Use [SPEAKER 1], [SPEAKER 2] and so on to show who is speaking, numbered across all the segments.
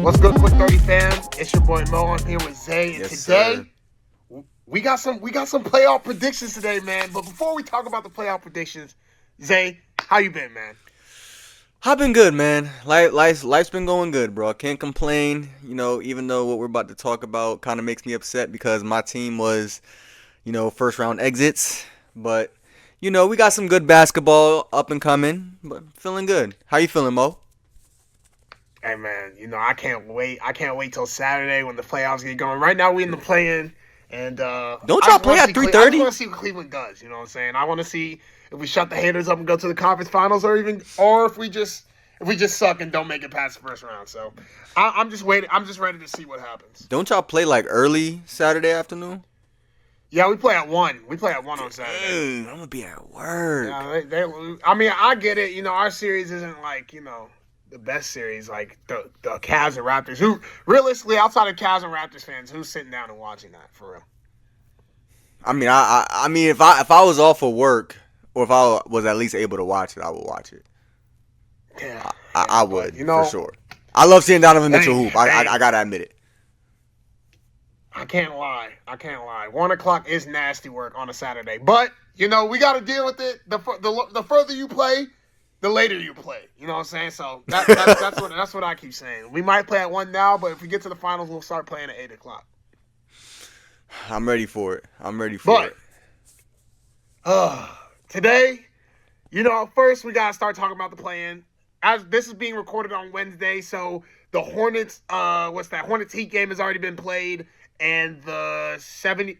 [SPEAKER 1] What's good, Quick 30 fam? It's your boy Mo. I'm here with Zay, and
[SPEAKER 2] Yes,
[SPEAKER 1] today
[SPEAKER 2] sir.
[SPEAKER 1] we got some playoff predictions today, man. But before we talk about the playoff predictions, Zay, how you been, man?
[SPEAKER 2] I've been good, man. Life's been going good, bro. I can't complain. Even though what we're about to talk about kind of makes me upset because my team was, first round exits. But, we got some good basketball up and coming. But feeling good. How you feeling, Mo?
[SPEAKER 1] Hey, man, I can't wait. I can't wait till Saturday when the playoffs get going. Right now we in the play-in, and
[SPEAKER 2] Don't y'all play at
[SPEAKER 1] I
[SPEAKER 2] 3:30?
[SPEAKER 1] just want to see what Cleveland does. You know what I'm saying? I want to see if we shut the haters up and go to the conference finals, or if we just suck and don't make it past the first round. So I'm just waiting. I'm just ready to see what happens.
[SPEAKER 2] Don't y'all play like early Saturday afternoon?
[SPEAKER 1] Yeah, we play at 1. We play at 1 on Saturday.
[SPEAKER 2] Dang, I'm gonna be at work.
[SPEAKER 1] Yeah, they lose. I mean, I get it. Our series isn't like, the best series, like the Cavs and Raptors. Who, realistically, outside of Cavs and Raptors fans, who's sitting down and watching that, for real?
[SPEAKER 2] I mean, I mean, if I was off of work or if I was at least able to watch it, I would watch it.
[SPEAKER 1] Yeah.
[SPEAKER 2] I would,
[SPEAKER 1] but,
[SPEAKER 2] for sure. I love seeing Donovan Mitchell hoop. I gotta admit it.
[SPEAKER 1] I can't lie. 1 o'clock is nasty work on a Saturday. But, we got to deal with it. The further you play, the later you play. You know what I'm saying? So that's what I keep saying. We might play at 1 now, but if we get to the finals, we'll start playing at 8 o'clock.
[SPEAKER 2] I'm ready for it.
[SPEAKER 1] Today, first we got to start talking about the play-in. As this is being recorded on Wednesday, so the Hornets, Hornets Heat game has already been played, and the Suns and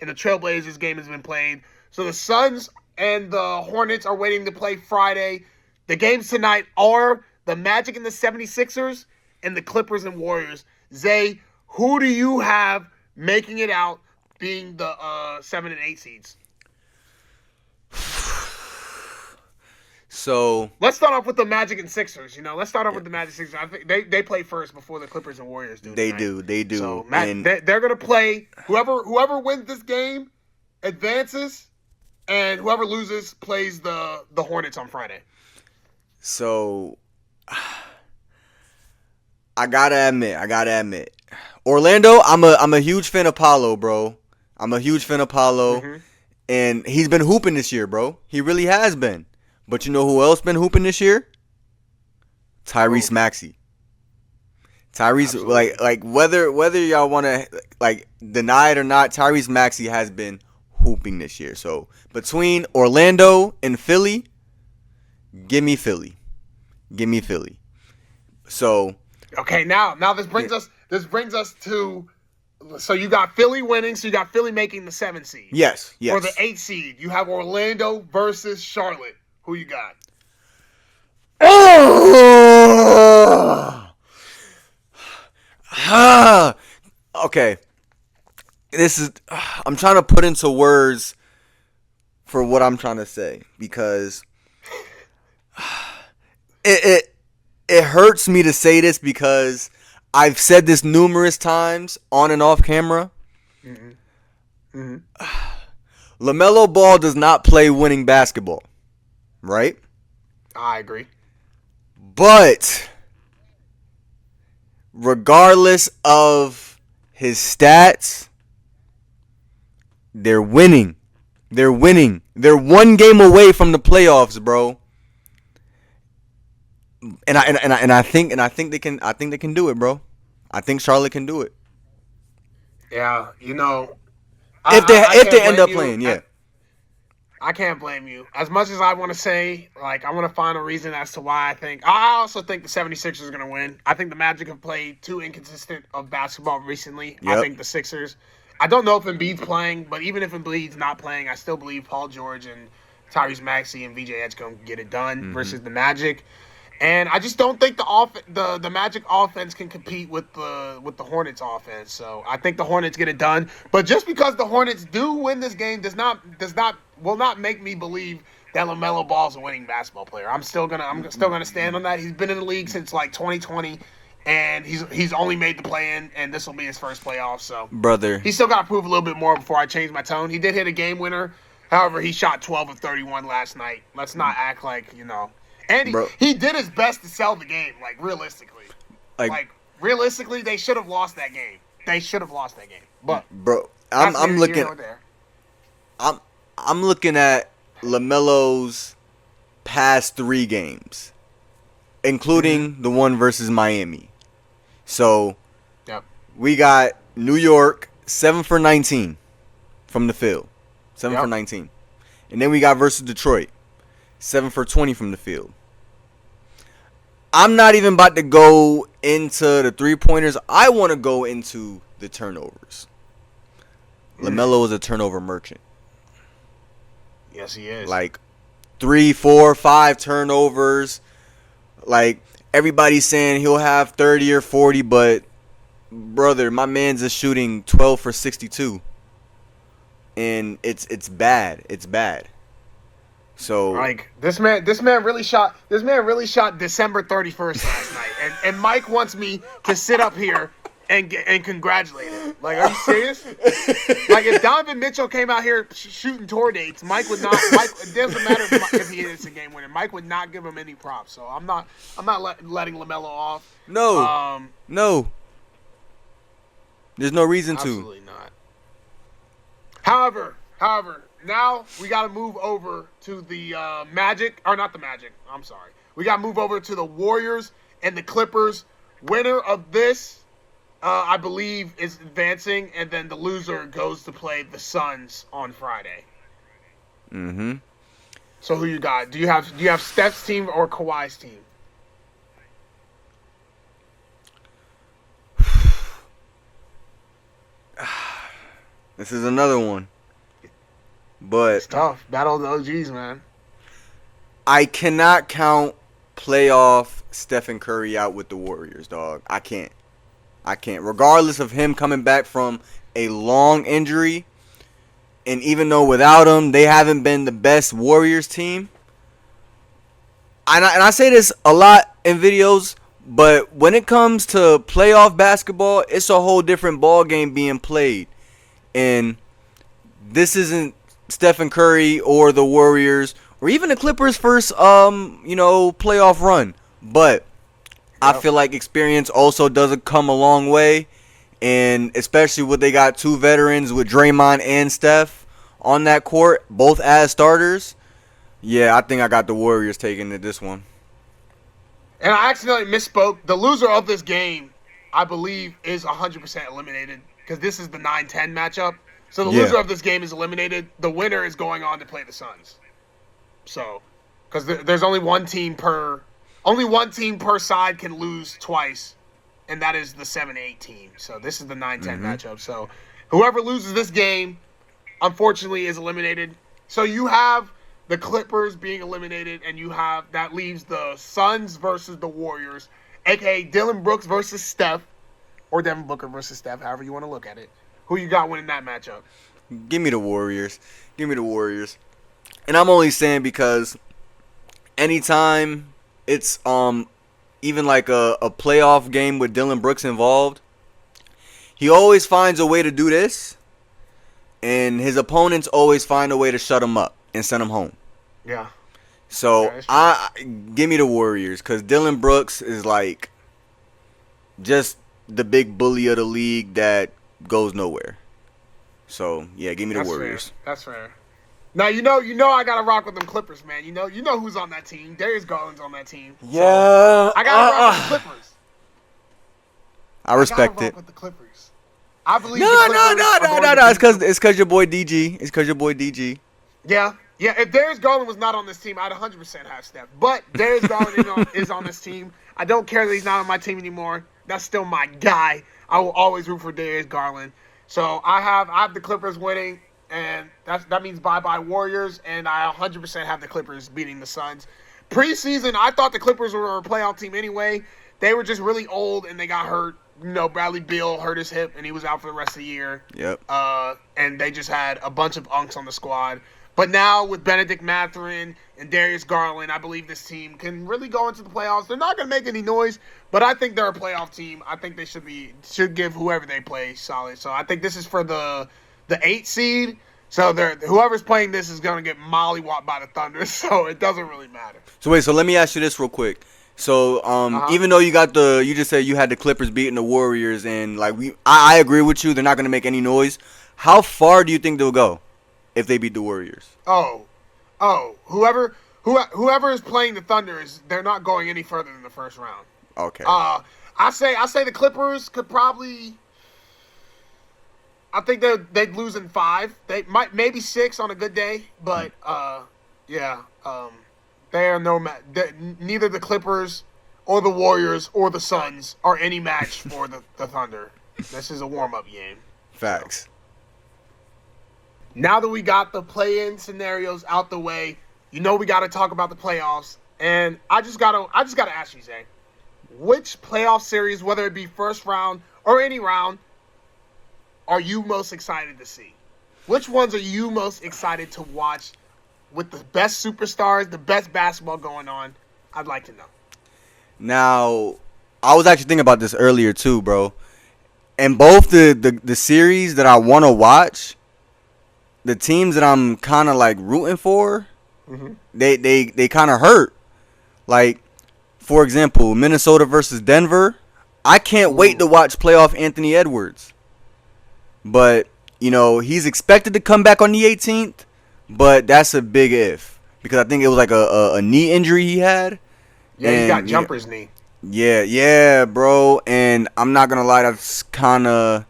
[SPEAKER 1] the Trailblazers game has been played. So the Suns and the Hornets are waiting to play Friday. The games tonight are the Magic and the 76ers and the Clippers and Warriors. Zay, who do you have making it out being the 7 and 8 seeds?
[SPEAKER 2] So
[SPEAKER 1] let's start off with the Magic and Sixers. Let's start off with the Magic Sixers. I think they play first before the Clippers and Warriors do.
[SPEAKER 2] They
[SPEAKER 1] tonight.
[SPEAKER 2] do.
[SPEAKER 1] So they're gonna play. Whoever wins this game advances, and whoever loses plays the Hornets on Friday.
[SPEAKER 2] So I gotta admit, Orlando. I'm a huge fan of Paolo, bro.
[SPEAKER 1] Mm-hmm.
[SPEAKER 2] And he's been hooping this year, bro. He really has been. But you know who else been hooping this year? Tyrese Maxey. Tyrese,
[SPEAKER 1] Absolutely.
[SPEAKER 2] like whether y'all want to deny it or not, Tyrese Maxey has been hooping this year. So between Orlando and Philly, give me Philly. So
[SPEAKER 1] Okay, now this brings us to. So you got Philly winning. So you got Philly making the 7 seed.
[SPEAKER 2] yes.
[SPEAKER 1] For the 8 seed, you have Orlando versus Charlotte. Who you got?
[SPEAKER 2] Okay. I'm trying to put into words for what I'm trying to say because it hurts me to say this because I've said this numerous times on and off camera.
[SPEAKER 1] Mm-hmm. Mm-hmm.
[SPEAKER 2] LaMelo Ball does not play winning basketball, right?
[SPEAKER 1] I agree.
[SPEAKER 2] But regardless of his stats, they're winning. They're 1 game away from the playoffs, bro. And I think they can do it, bro. I think Charlotte can do it.
[SPEAKER 1] Yeah,
[SPEAKER 2] If they end up playing, yeah.
[SPEAKER 1] I can't blame you. As much as I want to say, I want to find a reason as to why I also think the 76ers are going to win. I think the Magic have played too inconsistent of basketball recently.
[SPEAKER 2] Yep.
[SPEAKER 1] I think the Sixers, I don't know if Embiid's playing, but even if Embiid's not playing, I still believe Paul George and Tyrese Maxey and VJ Edge going to get it done versus the Magic. And I just don't think the Magic offense can compete with the Hornets offense. So I think the Hornets get it done. But just because the Hornets do win this game will not make me believe that LaMelo Ball's a winning basketball player. I'm still gonna stand on that. He's been in the league since 2020, and he's only made the play-in, and this will be his first playoff. So
[SPEAKER 2] Brother,
[SPEAKER 1] he's still got to prove a little bit more before I change my tone. He did hit a game winner. However, he shot 12 of 31 last night. Let's not act like And
[SPEAKER 2] bro.
[SPEAKER 1] he did his best to sell the game, like, realistically.
[SPEAKER 2] Like
[SPEAKER 1] Realistically, they should have lost that game. But
[SPEAKER 2] bro,
[SPEAKER 1] that's
[SPEAKER 2] I'm
[SPEAKER 1] neither
[SPEAKER 2] looking.
[SPEAKER 1] here nor there.
[SPEAKER 2] I'm looking at LaMelo's past 3 games, including the one versus Miami. So
[SPEAKER 1] Yep.
[SPEAKER 2] we got New York 7 for 19 from the field, 7 for 19, and then we got versus Detroit 7 for 20 from the field. I'm not even about to go into the 3-pointers. I want to go into the turnovers. LaMelo is a turnover merchant.
[SPEAKER 1] Yes, he is.
[SPEAKER 2] Like 3, 4, 5 turnovers. Like everybody's saying he'll have 30 or 40, but brother, my man's is shooting 12 for 62. And it's bad. It's bad. So
[SPEAKER 1] like this man really shot December 31st last night, and Mike wants me to sit up here and congratulate him. Like, are you serious? Like, if Donovan Mitchell came out here shooting tour dates, Mike would not. It doesn't matter if he hits a game winner. Mike would not give him any props. So I'm not letting LaMelo off.
[SPEAKER 2] No. There's no reason to.
[SPEAKER 1] Absolutely not. However, now we got to move over to the Magic, or not the Magic. I'm sorry. We got to move over to the Warriors and the Clippers. Winner of this, I believe, is advancing, and then the loser goes to play the Suns on Friday.
[SPEAKER 2] Mm-hmm.
[SPEAKER 1] So who you got? Do you have Steph's team or Kawhi's team?
[SPEAKER 2] This is another one. But
[SPEAKER 1] It's tough. Battle of the OGs, man.
[SPEAKER 2] I cannot count playoff Stephen Curry out with the Warriors, dog. I can't. Regardless of him coming back from a long injury, and even though without him, they haven't been the best Warriors team. And I say this a lot in videos, but when it comes to playoff basketball, it's a whole different ball game being played. And this isn't Stephen Curry or the Warriors or even the Clippers' first playoff run. But I feel like experience also doesn't come a long way. And especially when they got 2 veterans with Draymond and Steph on that court, both as starters. Yeah, I think I got the Warriors taking it this one.
[SPEAKER 1] And I accidentally misspoke. The loser of this game, I believe, is 100% eliminated because this is the 9-10 matchup. So the loser of this game is eliminated. The winner is going on to play the Suns. So, because there's only one team per side can lose twice, and that is the 7-8 team. So this is the 9-10 matchup. So whoever loses this game, unfortunately, is eliminated. So you have the Clippers being eliminated, and that leaves the Suns versus the Warriors, aka Dylan Brooks versus Steph, or Devin Booker versus Steph, however you want to look at it. Who you got winning that matchup?
[SPEAKER 2] Give me the Warriors. And I'm only saying because anytime it's even like a playoff game with Dylan Brooks involved, he always finds a way to do this, and his opponents always find a way to shut him up and send him home.
[SPEAKER 1] Yeah.
[SPEAKER 2] So give me the Warriors because Dylan Brooks is like just the big bully of the league that goes nowhere. So yeah, give me the Warriors.
[SPEAKER 1] That's fair. Now you know I gotta rock with them Clippers, man. You know who's on that team. Darius Garland's on that team.
[SPEAKER 2] Yeah,
[SPEAKER 1] so I gotta rock with the Clippers.
[SPEAKER 2] I respect
[SPEAKER 1] I gotta
[SPEAKER 2] it.
[SPEAKER 1] rock with the Clippers. I believe.
[SPEAKER 2] No. It's cause your boy DG.
[SPEAKER 1] Yeah. If Darius Garland was not on this team, I'd 100% have Steph. But Darius Garland is on this team. I don't care that he's not on my team anymore. That's still my guy. I will always root for Darius Garland. So I have the Clippers winning, and that means bye-bye Warriors, and I 100% have the Clippers beating the Suns. Preseason, I thought the Clippers were a playoff team anyway. They were just really old, and they got hurt. Bradley Beal hurt his hip, and he was out for the rest of the year.
[SPEAKER 2] Yep.
[SPEAKER 1] And they just had a bunch of unks on the squad. But now with Benedict Mathurin and Darius Garland, I believe this team can really go into the playoffs. They're not going to make any noise, but I think they're a playoff team. I think they should give whoever they play solid. So I think this is for the 8 seed. So whoever's playing this is going to get mollywopped by the Thunder, so it doesn't really matter.
[SPEAKER 2] So wait, so let me ask you this real quick. So even though you just said you had the Clippers beating the Warriors, and like I agree with you, they're not gonna make any noise. How far do you think they'll go if they beat the Warriors?
[SPEAKER 1] Whoever is playing the Thunder they're not going any further than the first round.
[SPEAKER 2] Okay.
[SPEAKER 1] I say the Clippers could probably. I think they'd lose in 5. They might maybe 6 on a good day, but yeah. They are neither the Clippers or the Warriors or the Suns are any match for the Thunder. This is a warm-up game.
[SPEAKER 2] Facts.
[SPEAKER 1] Now that we got the play-in scenarios out the way, we got to talk about the playoffs. And I just gotta ask you, Zay, which playoff series, whether it be first round or any round, are you most excited to see? Which ones are you most excited to watch with the best superstars, the best basketball going on? I'd like to know.
[SPEAKER 2] Now, I was actually thinking about this earlier too, bro. And both the series that I want to watch, the teams that I'm kind of like rooting for, they kind of hurt. Like, for example, Minnesota versus Denver. I can't wait to watch playoff Anthony Edwards. But, he's expected to come back on the 18th, but that's a big if. Because I think it was like a knee injury he had.
[SPEAKER 1] Yeah, he got jumper's knee.
[SPEAKER 2] Yeah, bro. And I'm not going to lie, that's kind of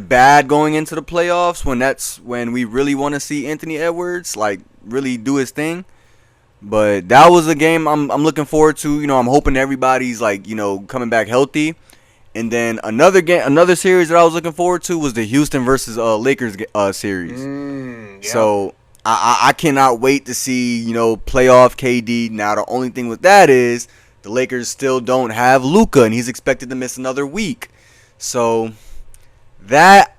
[SPEAKER 2] bad going into the playoffs that's when we really want to see Anthony Edwards, like, really do his thing. But that was a game I'm looking forward to. I'm hoping everybody's, like, coming back healthy. And then another series that I was looking forward to was the Houston versus Lakers series.
[SPEAKER 1] Yeah.
[SPEAKER 2] So I cannot wait to see playoff KD. Now the only thing with that is the Lakers still don't have Luka, and he's expected to miss another week. So that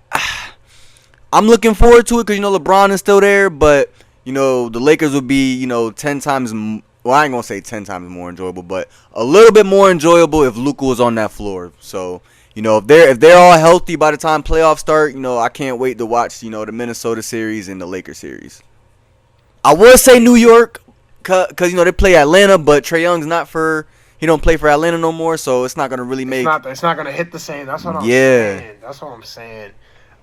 [SPEAKER 2] I'm looking forward to it because LeBron is still there, but the Lakers would be 10 times. Well, I ain't going to say 10 times more enjoyable, but a little bit more enjoyable if Luka was on that floor. So, if they're all healthy by the time playoffs start, I can't wait to watch, the Minnesota series and the Lakers series. I would say New York because, they play Atlanta, but Trae Young's he don't play for Atlanta no more, so it's not going to really make.
[SPEAKER 1] It's not going to hit the same. That's what I'm saying. That's what I'm saying.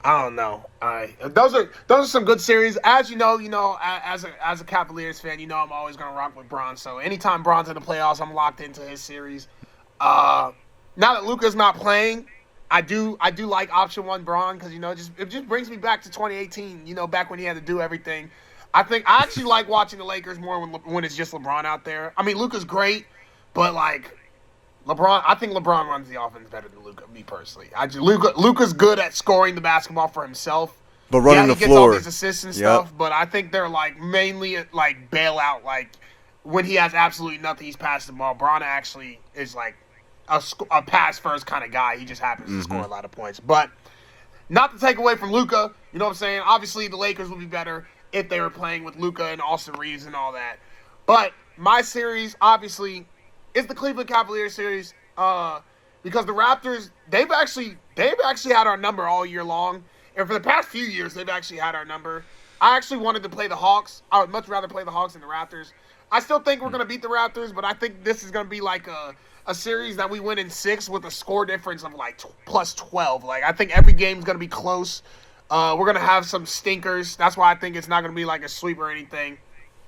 [SPEAKER 1] I don't know. Those are some good series. As you know, as a Cavaliers fan, I'm always gonna rock with Bron. So anytime Bron's in the playoffs, I'm locked into his series. Now that Luka's not playing, I do like option 1 Bron because it just brings me back to 2018. Back when he had to do everything. I actually like watching the Lakers more when it's just LeBron out there. I mean, Luka's great, but like. I think LeBron runs the offense better than Luka, me personally. Luka's good at scoring the basketball for himself.
[SPEAKER 2] But running the
[SPEAKER 1] he gets
[SPEAKER 2] floor.
[SPEAKER 1] all these assists and stuff, but I think they're like mainly like bailout. Like when he has absolutely nothing, he's passing the ball. Bron actually is like a pass first kind of guy. He just happens to score a lot of points. But not to take away from Luka, you know what I'm saying? Obviously, the Lakers would be better if they were playing with Luka and Austin Reeves and all that. But my series, obviously, is the Cleveland Cavaliers series because the Raptors they've actually had our number all year long, and for the past few years they've actually had our number. I actually wanted to play the Hawks. I would much rather play the Hawks than the Raptors. I still think we're gonna beat the Raptors, but I think this is gonna be like a series that we win in 6 with a score difference of like plus 12. Like I think every game's gonna be close. We're gonna have some stinkers. That's why I think it's not gonna be like a sweep or anything.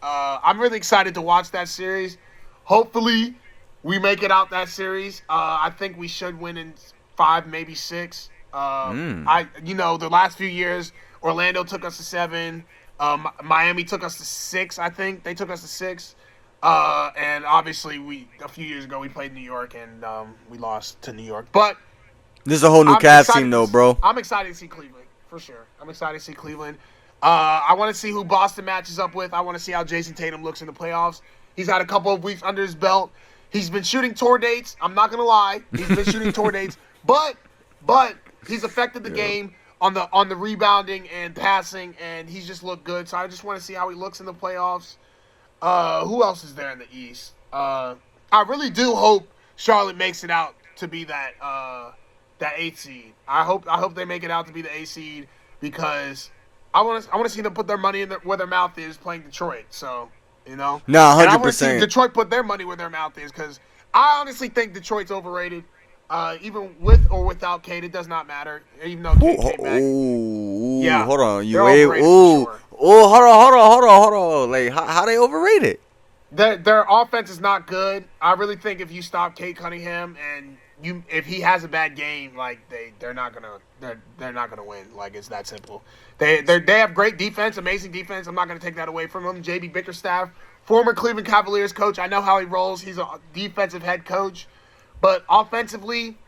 [SPEAKER 1] I'm really excited to watch that series. Hopefully. We make it out that series. I think we should win in 5, maybe 6. The last few years, Orlando took us to 7. Miami took us to 6. I think they took us to 6. And obviously, a few years ago we played New York and we lost to New York. But
[SPEAKER 2] this is a whole new Cavs team, though, bro.
[SPEAKER 1] I'm excited to see Cleveland for sure. I'm excited to see Cleveland. I want to see who Boston matches up with. I want to see how Jason Tatum looks in the playoffs. He's had a couple of weeks under his belt. He's been shooting tour dates. I'm not gonna lie. He's been shooting tour dates, but he's affected the game on the rebounding and passing, and he's just looked good. So I just want to see how he looks in the playoffs. Who else is there in the East? I really do hope Charlotte makes it out to be that 8th seed. I hope they make it out to be the 8th seed because I want to see them put their money where their mouth is playing Detroit. So
[SPEAKER 2] Nah,
[SPEAKER 1] and I
[SPEAKER 2] hundred
[SPEAKER 1] want to see
[SPEAKER 2] percent.
[SPEAKER 1] Detroit put their money where their mouth is because I honestly think Detroit's overrated. Even with or without Cade, it does not matter. Even though Cade came back,
[SPEAKER 2] Ooh,
[SPEAKER 1] yeah,
[SPEAKER 2] hold on. You
[SPEAKER 1] they're
[SPEAKER 2] wait.
[SPEAKER 1] overrated for
[SPEAKER 2] Ooh,
[SPEAKER 1] sure.
[SPEAKER 2] hold on. Like, how they overrated?
[SPEAKER 1] Their offense is not good. I really think if you stop Cade Cunningham and if he has a bad game, like they're not gonna win. Like it's that simple. They have great defense, amazing defense. I'm not gonna take that away from them. JB Bickerstaff, former Cleveland Cavaliers coach. I know how he rolls. He's a defensive head coach, but offensively,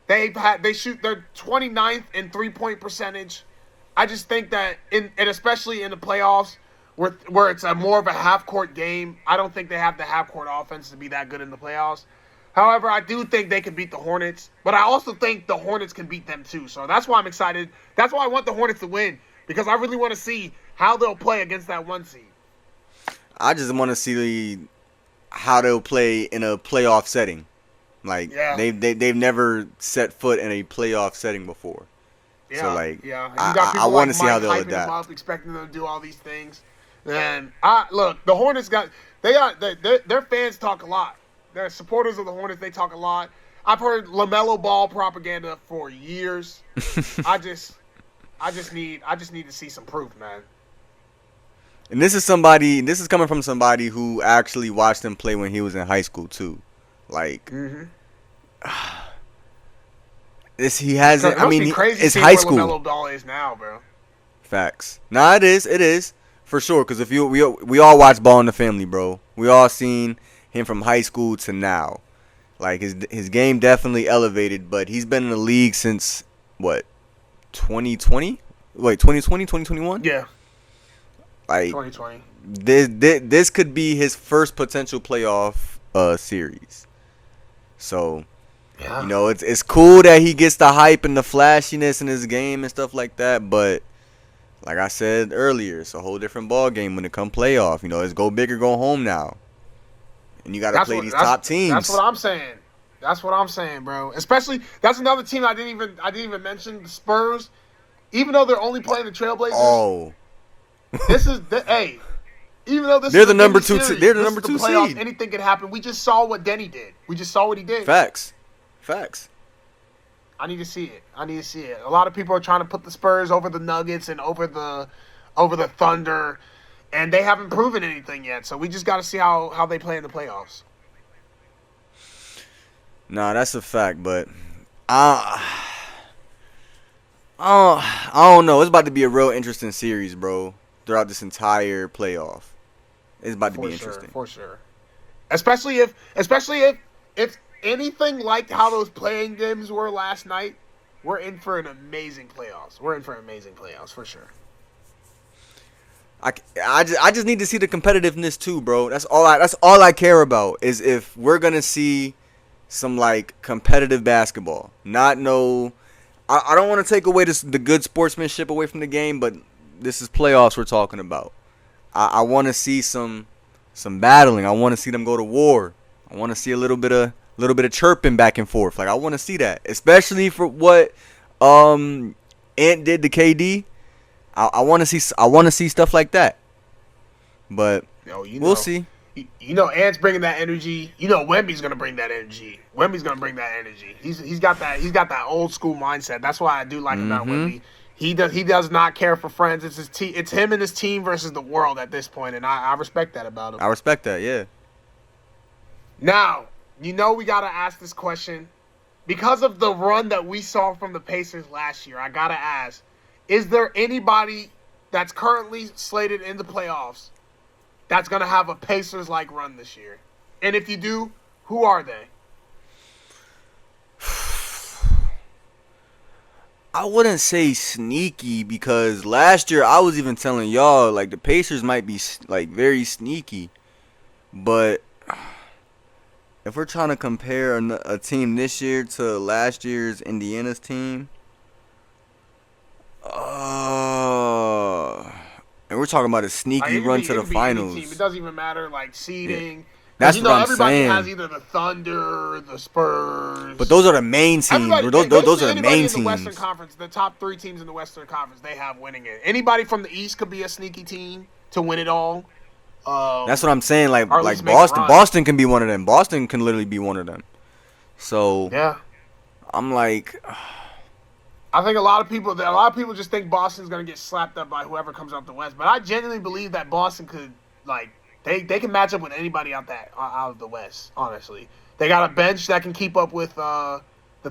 [SPEAKER 1] they shoot their 29th in 3-point percentage. I just think that and especially in the playoffs where it's a more of a half court game, I don't think they have the half court offense to be that good in the playoffs. However, I do think they can beat the Hornets, but I also think the Hornets can beat them too. So that's why I'm excited. That's why I want the Hornets to win because I really want to see how they'll play against that 1 seed.
[SPEAKER 2] I just want to see how they'll play in a playoff setting. Like
[SPEAKER 1] Yeah.
[SPEAKER 2] they've never set foot in a playoff setting before.
[SPEAKER 1] Yeah,
[SPEAKER 2] So like,
[SPEAKER 1] yeah. And you got
[SPEAKER 2] I
[SPEAKER 1] people
[SPEAKER 2] want
[SPEAKER 1] like
[SPEAKER 2] to see how
[SPEAKER 1] Mike
[SPEAKER 2] they'll
[SPEAKER 1] hyping them
[SPEAKER 2] adapt.
[SPEAKER 1] up, expecting them to do all these things. And look, the Hornets their fans talk a lot. They're supporters of the Hornets. They talk a lot. I've heard LaMelo Ball propaganda for years. I just need to see some proof, man.
[SPEAKER 2] And this is coming from somebody who actually watched him play when he was in high school too. Like, he hasn't. I mean,
[SPEAKER 1] crazy
[SPEAKER 2] it's
[SPEAKER 1] seeing
[SPEAKER 2] high
[SPEAKER 1] where
[SPEAKER 2] school.
[SPEAKER 1] LaMelo Ball is now, bro.
[SPEAKER 2] Facts. Nah, it is for sure. Because if we all watch Ball in the Family, bro. We all seen him from high school to now. Like his game definitely elevated, but he's been in the league since what, 2020? Wait, 2020, 2021?
[SPEAKER 1] Yeah,
[SPEAKER 2] Like
[SPEAKER 1] 2020.
[SPEAKER 2] this could be his first potential playoff series. So,
[SPEAKER 1] Yeah.
[SPEAKER 2] it's cool that he gets the hype and the flashiness in his game and stuff like that, but like I said earlier, it's a whole different ball game when it comes playoff. It's go big or go home now. And you got to play these top teams.
[SPEAKER 1] That's what I'm saying. That's what I'm saying, bro. Especially that's another team I didn't even mention, the Spurs. Even though they're only playing the Trailblazers.
[SPEAKER 2] Oh.
[SPEAKER 1] This is hey. Even though this
[SPEAKER 2] They're
[SPEAKER 1] is
[SPEAKER 2] the
[SPEAKER 1] a
[SPEAKER 2] number
[SPEAKER 1] mini
[SPEAKER 2] 2
[SPEAKER 1] series,
[SPEAKER 2] they're the
[SPEAKER 1] this
[SPEAKER 2] number
[SPEAKER 1] is
[SPEAKER 2] 2
[SPEAKER 1] playoffs,
[SPEAKER 2] seed.
[SPEAKER 1] Anything could happen. We just saw what Denny did. We just saw what he did.
[SPEAKER 2] Facts.
[SPEAKER 1] I need to see it. A lot of people are trying to put the Spurs over the Nuggets and over the Thunder, and they haven't proven anything yet. So we just got to see how they play in the playoffs.
[SPEAKER 2] Nah, that's a fact, but I don't know. It's about to be a real interesting series, bro. Throughout this entire playoff, it's about to be interesting.
[SPEAKER 1] For sure. Especially if anything like how those playing games were last night, we're in for an amazing playoffs. For sure.
[SPEAKER 2] I just need to see the competitiveness too, bro. That's all I care about is if we're gonna see some like competitive basketball. I don't want to take away the good sportsmanship away from the game, but this is playoffs we're talking about. I want to see some battling. I want to see them go to war. I want to see a little bit of chirping back and forth. Like I want to see that, especially for what Ant did to KD. I want to see stuff like that. But we'll see.
[SPEAKER 1] Ant's bringing that energy. Wemby's gonna bring that energy. He's got that old school mindset. That's why I do like about Wemby. He does not care for friends. It's his team. It's him and his team versus the world at this point, and I respect that about him.
[SPEAKER 2] I respect that. Yeah.
[SPEAKER 1] Now we gotta ask this question because of the run that we saw from the Pacers last year. I gotta ask: is there anybody that's currently slated in the playoffs that's going to have a Pacers-like run this year? And if you do, who are they?
[SPEAKER 2] I wouldn't say sneaky because last year I was even telling y'all like the Pacers might be like very sneaky. But if we're trying to compare a team this year to last year's Indiana's team, and we're talking about a sneaky run to the finals.
[SPEAKER 1] It doesn't even matter, like seeding. Because
[SPEAKER 2] That's what I'm
[SPEAKER 1] everybody has
[SPEAKER 2] saying.
[SPEAKER 1] either the Thunder, the Spurs.
[SPEAKER 2] But those are the main teams.
[SPEAKER 1] Everybody,
[SPEAKER 2] Those are
[SPEAKER 1] basically
[SPEAKER 2] the
[SPEAKER 1] anybody
[SPEAKER 2] main
[SPEAKER 1] in the Western
[SPEAKER 2] teams.
[SPEAKER 1] Conference, the top 3 teams in the Western Conference, they have winning it. Anybody from the East could be a sneaky team to win it all.
[SPEAKER 2] That's what I'm saying.
[SPEAKER 1] Or at
[SPEAKER 2] Like
[SPEAKER 1] least make a
[SPEAKER 2] Boston.
[SPEAKER 1] run.
[SPEAKER 2] Boston can be one of them. Boston can literally be one of them. So
[SPEAKER 1] Yeah.
[SPEAKER 2] I'm like,
[SPEAKER 1] I think a lot of people just think Boston's gonna get slapped up by whoever comes out the West. But I genuinely believe that Boston could they can match up with anybody out of the West. Honestly, they got a bench that can keep up with the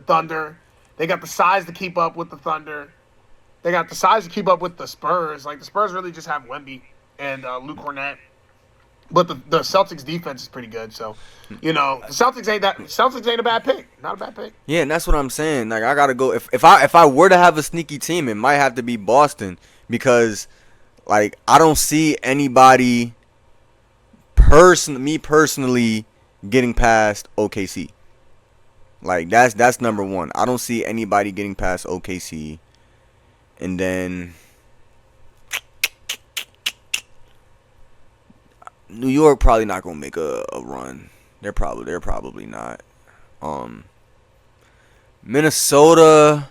[SPEAKER 1] Thunder. They got the size to keep up with the Thunder. They got the size to keep up with the Spurs. Like the Spurs really just have Wemby and Luke Cornett. But the Celtics defense is pretty good, so the Celtics ain't a bad pick. Not a bad pick.
[SPEAKER 2] yeah, and that's what I'm saying. Like I gotta go. If I were to have a sneaky team, it might have to be Boston because like I don't see anybody me personally getting past OKC. Like that's number one. I don't see anybody getting past OKC, and then New York probably not gonna make a run. They're probably not. Minnesota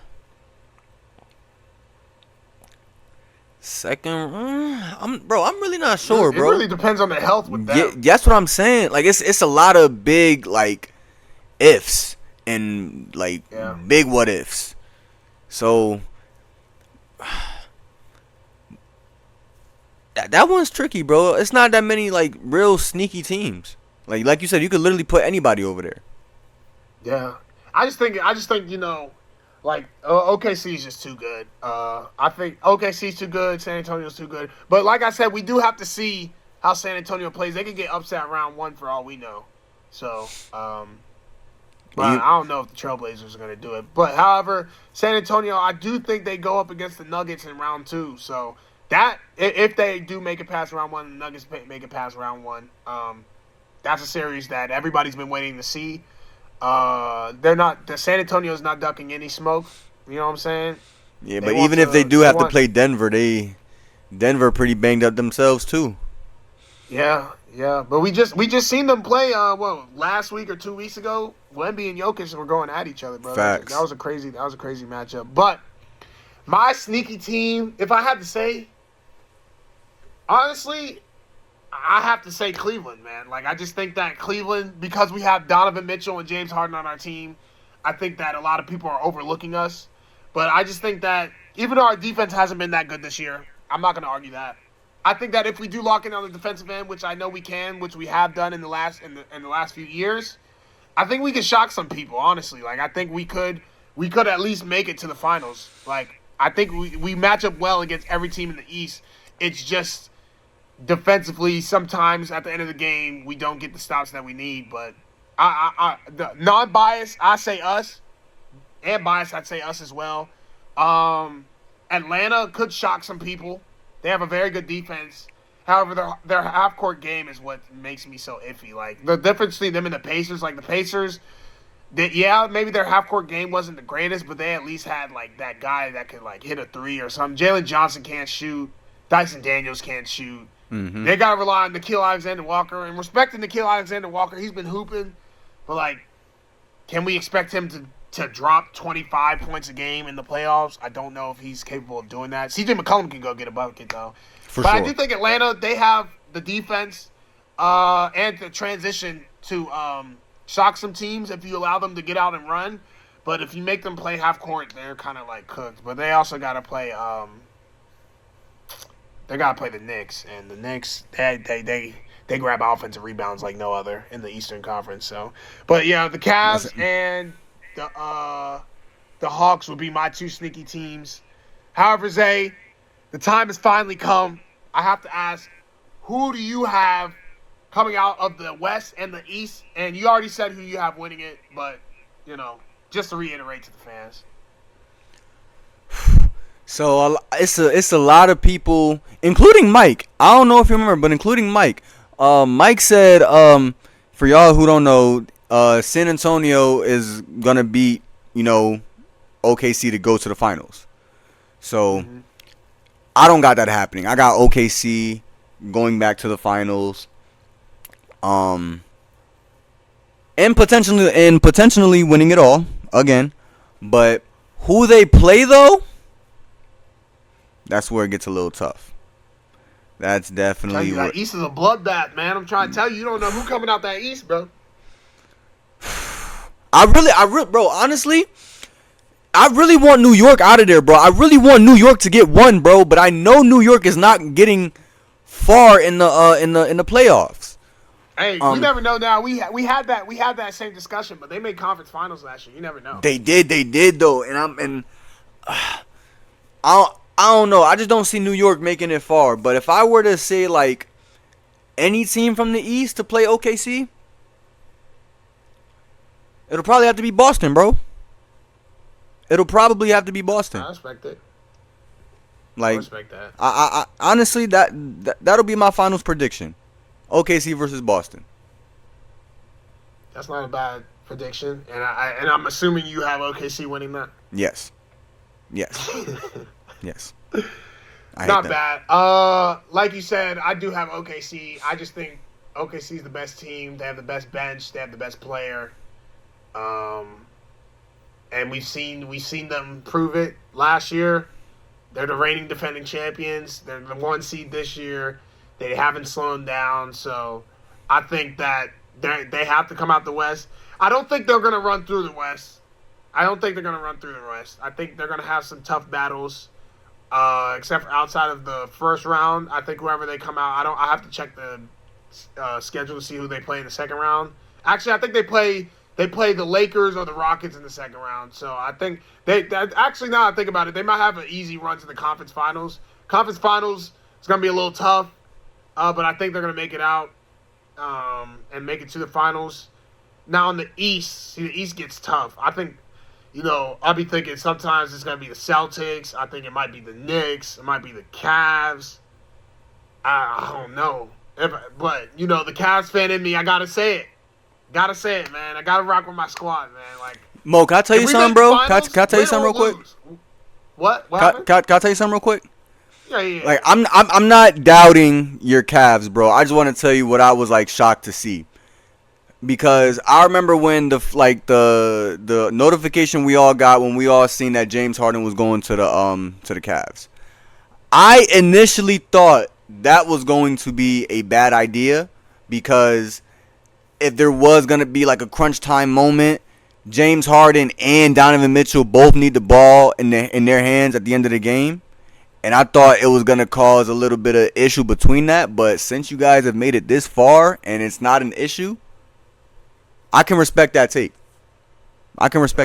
[SPEAKER 2] second. I'm really not sure, bro.
[SPEAKER 1] It really depends on the health with them.
[SPEAKER 2] Yeah, that's what I'm saying. Like it's a lot of big like ifs and like big what ifs. So that one's tricky, bro. It's not that many like real sneaky teams. Like you said, you could literally put anybody over there.
[SPEAKER 1] Yeah, I just think OKC is just too good. I think OKC is too good. San Antonio's too good. But like I said, we do have to see how San Antonio plays. They could get upset round 1 for all we know. So, but I don't know if the Trailblazers are going to do it. But however, San Antonio, I do think they go up against the Nuggets in round 2. So that if they do make it past round 1, the Nuggets make it past round 1. That's a series that everybody's been waiting to see. The San Antonio's not ducking any smoke. You know what I'm saying?
[SPEAKER 2] Yeah, but even if they do have to play Denver, Denver pretty banged up themselves too.
[SPEAKER 1] Yeah. But we just seen them play. Last week or 2 weeks ago, Wemby and Jokic were going at each other, bro.
[SPEAKER 2] Facts.
[SPEAKER 1] That was a crazy matchup. But my sneaky team, if I had to say, honestly, I have to say Cleveland, man. Like, I just think that Cleveland, because we have Donovan Mitchell and James Harden on our team, I think that a lot of people are overlooking us. But I just think that even though our defense hasn't been that good this year, I'm not going to argue that. I think that if we do lock in on the defensive end, which I know we can, which we have done in the last few years, I think we could shock some people, honestly. Like, I think we could at least make it to the finals. Like, I think we match up well against every team in the East. It's just defensively, sometimes at the end of the game, we don't get the stops that we need. But the non-biased, I say us, and biased, I'd say us as well. Atlanta could shock some people. They have a very good defense. However, their half-court game is what makes me so iffy. Like, the difference between them and the Pacers, like the Pacers, maybe their half-court game wasn't the greatest, but they at least had, like, that guy that could, like, hit a three or something. Jalen Johnson can't shoot. Dyson Daniels can't shoot.
[SPEAKER 2] Mm-hmm.
[SPEAKER 1] They got to rely on Nickeil Alexander-Walker. And respecting Nickeil Alexander-Walker, he's been hooping. But, like, can we expect him to drop 25 points a game in the playoffs? I don't know if he's capable of doing that. CJ McCollum can go get a bucket, though. But sure. I do think Atlanta, they have the defense and the transition to shock some teams if you allow them to get out and run. But if you make them play half court, they're kind of like cooked. But they also got to play the Knicks, and the Knicks they grab offensive rebounds like no other in the Eastern Conference. So, but yeah, the Cavs and the Hawks would be my two sneaky teams. However, Zay, the time has finally come. I have to ask, who do you have coming out of the West and the East? And you already said who you have winning it, but just to reiterate to the fans.
[SPEAKER 2] So it's a lot of people, including Mike. I don't know if you remember, but including Mike. Mike said, for y'all who don't know, San Antonio is gonna beat OKC to go to the finals. So I don't got that happening. I got OKC going back to the finals. and potentially winning it all again. But who they play though, that's where it gets a little tough. That's definitely
[SPEAKER 1] that East is a bloodbath, man. I'm trying to tell you, you don't know who coming out that East, bro.
[SPEAKER 2] Bro, honestly, I really want New York out of there, bro. I really want New York to get one, bro. But I know New York is not getting far in the playoffs.
[SPEAKER 1] Hey, you never know. Now we had that same discussion, but they made conference finals last year. You never know.
[SPEAKER 2] They did though, and I don't know. I just don't see New York making it far. But if I were to say like any team from the East to play OKC, it'll probably have to be Boston, bro. It'll probably have to be Boston.
[SPEAKER 1] I respect it.
[SPEAKER 2] Like,
[SPEAKER 1] I respect that.
[SPEAKER 2] I honestly that'll be my finals prediction. OKC versus Boston.
[SPEAKER 1] That's not a bad prediction, and I'm assuming you have OKC winning that.
[SPEAKER 2] Yes. Yes.
[SPEAKER 1] Not bad. Like you said, I do have OKC. I just think OKC is the best team. They have the best bench. They have the best player. And we've seen them prove it last year. They're the reigning defending champions. They're the 1 seed this year. They haven't slowed down. So I think that they have to come out the West. I don't think they're going to run through the West. I think they're going to have some tough battles. Except for outside of the first round. I think whoever they come out, I have to check the schedule to see who they play in the second round. Actually, I think they play the Lakers or the Rockets in the second round. So I think actually, now I think about it, they might have an easy run to the conference finals. Conference finals is going to be a little tough, but I think they're going to make it out and make it to the finals. Now on the East, the East gets tough. I think, I'll be thinking sometimes it's going to be the Celtics. I think it might be the Knicks. It might be the Cavs. I don't know. But, the Cavs fan in me, I got to say it. Gotta say it, man. I gotta rock with my squad, man. Like,
[SPEAKER 2] Mo, can I tell you something, bro? Can I tell you something real quick?
[SPEAKER 1] What?
[SPEAKER 2] Can I tell you something real quick?
[SPEAKER 1] Yeah.
[SPEAKER 2] Like, I'm not doubting your Cavs, bro. I just want to tell you what I was like shocked to see, because I remember when the notification we all got when we all seen that James Harden was going to the Cavs. I initially thought that was going to be a bad idea, because if there was going to be like a crunch time moment, James Harden and Donovan Mitchell both need the ball in their hands at the end of the game. And I thought it was going to cause a little bit of issue between that. But since you guys have made it this far and it's not an issue, I can respect that take. I
[SPEAKER 1] just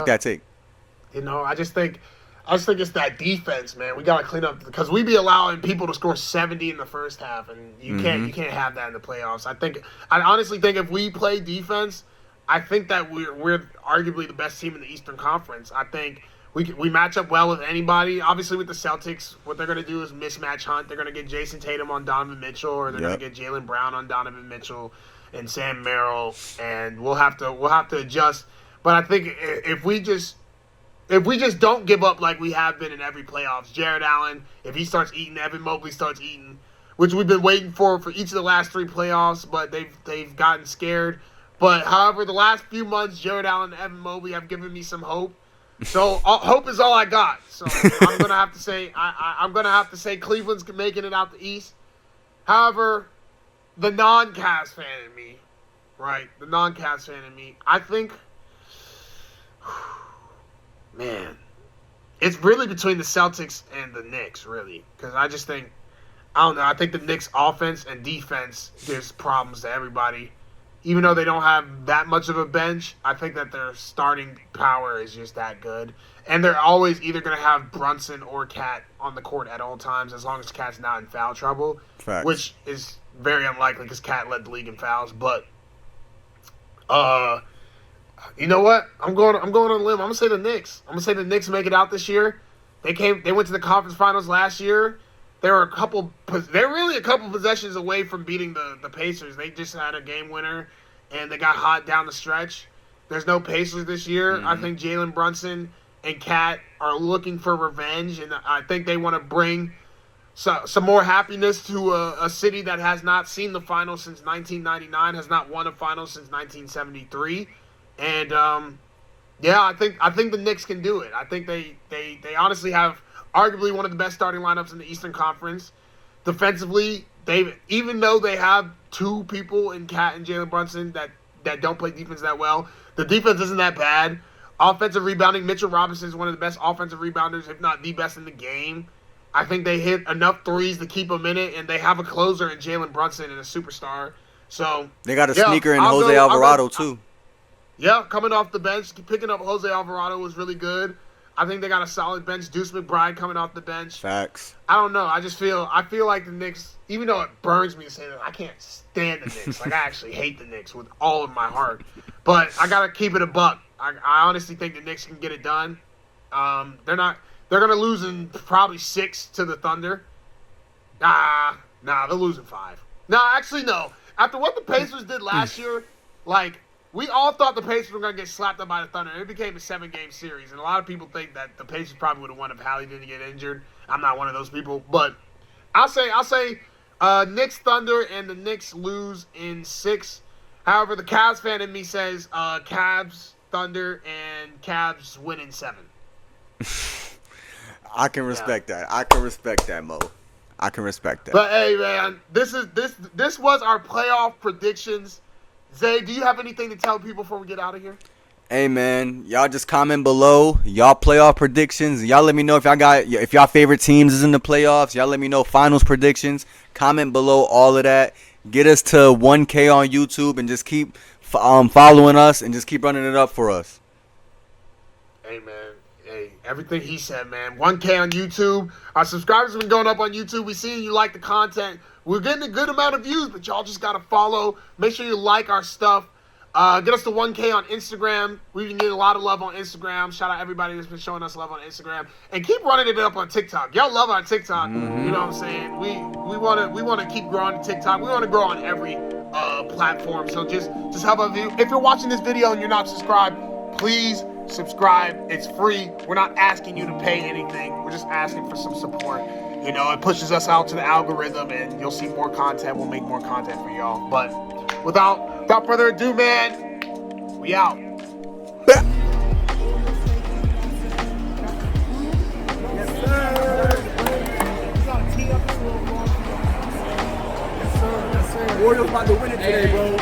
[SPEAKER 1] think it's that defense, man. We gotta clean up, because we be allowing people to score 70 in the first half, and you can't have that in the playoffs. I honestly think if we play defense, I think that we're arguably the best team in the Eastern Conference. I think we match up well with anybody. Obviously, with the Celtics, what they're gonna do is mismatch hunt. They're gonna get Jason Tatum on Donovan Mitchell, or they're gonna get Jaylen Brown on Donovan Mitchell and Sam Merrill, and we'll have to adjust. But I think if we just don't give up like we have been in every playoffs, Jared Allen, if he starts eating, Evan Mobley starts eating, which we've been waiting for each of the last 3 playoffs, but they've gotten scared. But however, the last few months, Jared Allen and Evan Mobley have given me some hope. So hope is all I got. So I'm gonna have to say Cleveland's making it out the East. However, the non-Cavs fan in me, right? The non-Cavs fan in me, I think. Man, it's really between the Celtics and the Knicks, really. Because I just think, I don't know, I think the Knicks' offense and defense gives problems to everybody. Even though they don't have that much of a bench, I think that their starting power is just that good. And they're always either going to have Brunson or Cat on the court at all times, as long as Cat's not in foul trouble.
[SPEAKER 2] Facts.
[SPEAKER 1] Which is very unlikely, because Cat led the league in fouls. But, you know what? I'm going on a limb. I'm gonna say the Knicks. I'm gonna say the Knicks make it out this year. They went to the conference finals last year. They're really a couple possessions away from beating the Pacers. They just had a game winner, and they got hot down the stretch. There's no Pacers this year. I think Jalen Brunson and Cat are looking for revenge, and I think they want to bring some more happiness to a city that has not seen the finals since 1999, has not won a final since 1973. And yeah, I think the Knicks can do it. I think they honestly have arguably one of the best starting lineups in the Eastern Conference. Defensively, even though they have two people in Cat and Jalen Brunson that don't play defense that well, the defense isn't that bad. Offensive rebounding, Mitchell Robinson is one of the best offensive rebounders, if not the best in the game. I think they hit enough threes to keep them in it, and they have a closer in Jalen Brunson and a superstar. So
[SPEAKER 2] they got a sneaker in Jose Alvarado too.
[SPEAKER 1] Yeah, coming off the bench, picking up Jose Alvarado was really good. I think they got a solid bench. Deuce McBride coming off the bench.
[SPEAKER 2] Facts.
[SPEAKER 1] I don't know. I feel like the Knicks, even though it burns me to say that, I can't stand the Knicks. Like, I actually hate the Knicks with all of my heart. But I got to keep it a buck. I honestly think the Knicks can get it done. They're going to lose in probably 6 to the Thunder. Nah, they'll lose in 5. Nah, actually, no. After what the Pacers did last year, like, we all thought the Pacers were going to get slapped up by the Thunder. It became a 7-game series, and a lot of people think that the Pacers probably would have won if Hallie didn't get injured. I'm not one of those people, but I'll say Knicks Thunder, and the Knicks lose in 6. However, the Cavs fan in me says Cavs Thunder and Cavs win in 7.
[SPEAKER 2] I can respect that. I can respect that, Mo. I can respect that.
[SPEAKER 1] But hey, man, this was our playoff predictions. Zay, do you have anything to tell people before we get out of here?
[SPEAKER 2] Hey, man, y'all just comment below y'all playoff predictions. Y'all let me know if y'all favorite teams is in the playoffs. Y'all let me know finals predictions. Comment below all of that. Get us to 1K on YouTube and just keep following us and just keep running it up for us.
[SPEAKER 1] Hey, man. Hey, everything he said, man. 1K on YouTube. Our subscribers have been going up on YouTube. We seen you like the content. We're getting a good amount of views, but y'all just got to follow. Make sure you like our stuff. Get us to 1K on Instagram. We've been getting a lot of love on Instagram. Shout out everybody that's been showing us love on Instagram. And keep running it up on TikTok. Y'all love our TikTok.
[SPEAKER 2] Mm-hmm.
[SPEAKER 1] You know what I'm saying? We want to keep growing TikTok. We want to grow on every platform. So just help us. If you're watching this video and you're not subscribed, please subscribe. It's free. We're not asking you to pay anything. We're just asking for some support. You know, it pushes us out to the algorithm, and you'll see more content. We'll make more content for y'all. But without further ado, man, we out.
[SPEAKER 3] Yes, sir. Warriors about to win it today, bro.